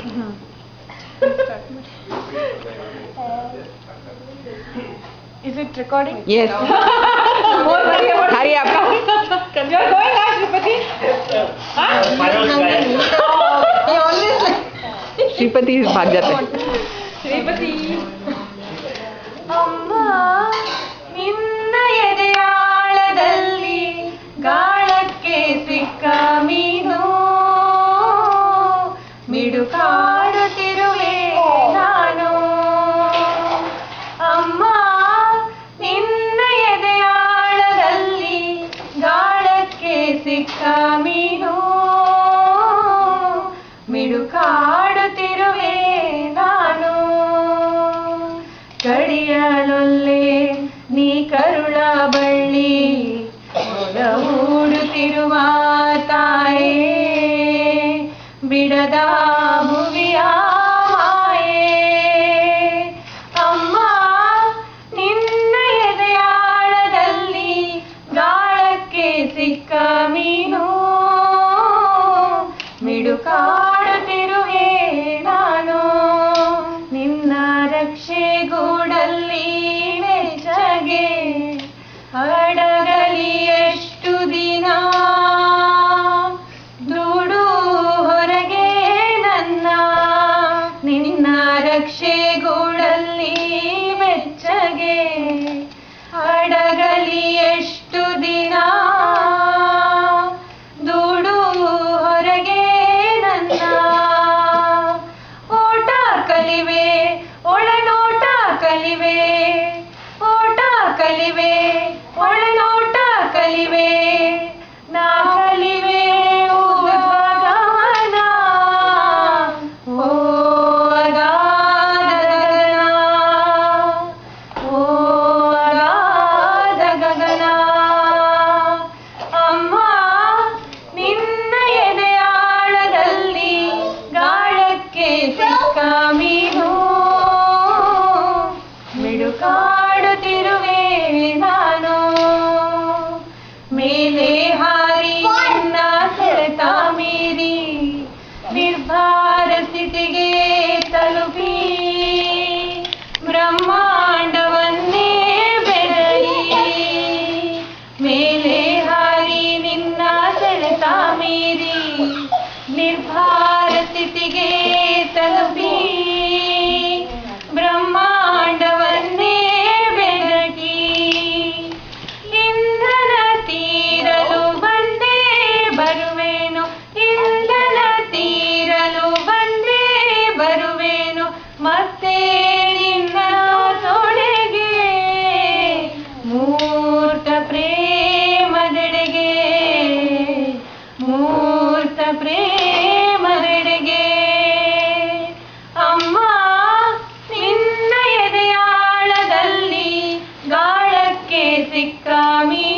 Is it recording? Yes. Hurry up. You are going now, Shripati? Shripati भाग जाते हैं. Shripati. ಅಮ್ಮ ನಿನ್ನ ಎದೆಯಾಳದಲ್ಲಿ ಗಾಳಕ್ಕೆ ಸಿಕ್ಕ ಮೀನು ಮಿಡುಕಾಡುತ್ತಿರುವೆ ನಾನು. ಅಮ್ಮ ನಿನ್ನ ಎದೆಯಾಳದಲ್ಲಿ ಗಾಳಕ್ಕೆ ಸಿಕ್ಕ ಮೀನು ಮಿಡುಕಾಡುತ್ತಿರುವೆ ನಾನು. ಕಡಿಯಲೊಲ್ಲೆ ನೀ ಕರುಳ ಬಳ್ಳಿ ಹೂಡುತ್ತಿರುವ ತಾಯೇ ಬಿಡದ ಭುವಿಯ ಮಾಯೇ. ಅಮ್ಮ ನಿನ್ನ ಎದೆಯಾಳದಲ್ಲಿ ಗಾಳಕ್ಕೆ ಸಿಕ್ಕ ಮೀನು ಮಿಡುಕಾಡುತ್ತಿರುವೆ ನಾನು. ನಿನ್ನ ರಕ್ಷೆಗೂಡಲ್ಲಿ ಮೆಚ್ಚಗೆ ಹಡಗಲಿ ಎಷ್ಟು ದಿನ ದುಡು ಹೊರಗೆ ನನ್ನ. ನಿನ್ನ ರಕ್ಷೆಗೂಡಲ್ಲಿ ಮೆಚ್ಚಗೆ ಹಡಗಲಿ ಎಷ್ಟು ದಿನ ದುಡು ಹೊರಗೆ ನನ್ನ. ಓಟ ಕಲಿವೆ ಒಳನೋಟ ಕಲಿವೆ ಓಟ ಕಲಿವೆ ಒಳನೋಟ ಕಲಿವೆ ನಾ ಕಲಿವೆ ಗಗನ ಓ ಅಗಾಧ ಗಗನ ಓ ಅಗಾಧ ಗಗನ. ಅಮ್ಮ ನಿನ್ನ ಎದೆಯಾಳದಲ್ಲಿ ಗಾಳಕ್ಕೆ ಸಿಕ್ಕ ಮೀನು ಮಿಡುಕಾಡುತ್ತಿರುವೆ ನಾನು. ಮೇಲೆ ಹಾರಿ ನಿನ್ನ ಸೆಳೆತ ಮೀರಿ ನಿರ್ಭಾರ ಸ್ಥಿತಿಗೆ ತಲುಪಿ ಬ್ರಹ್ಮಾಂಡವನ್ನೇ ಬೆಳಗಿ. ಮೇಲೆ ಹಾರಿ ನಿನ್ನ ಸೆಳೆತ ಮೀರಿ ನಿರ್ಭಾರ ಸ್ಥಿತಿಗೆ ತಲುಪಿ ಬ್ರಹ್ಮಾಂಡವನ್ನೇ ಬೆಳಗಿ. ಇಂಧನ ತೀರಲು ಬಂದೇ ಬರುವೇನು ಇಂಧನ ತೀರಲು ಬಂದೇ ಬರುವೇನು ಮತ್ತೆ ನಿನ್ನ ತೊಡೆಗೆ ಮೂರ್ತ ಪ್ರೇಮದೆಡೆಗೆ ಮೂರ್ತ ಪ್ರೇಮದೆಡೆಗೆ. ಅಮ್ಮ ನಿನ್ನ ಎದೆಯಾಳದಲ್ಲಿ ಗಾಳಕ್ಕೆ ಸಿಕ್ಕ ಮೀನು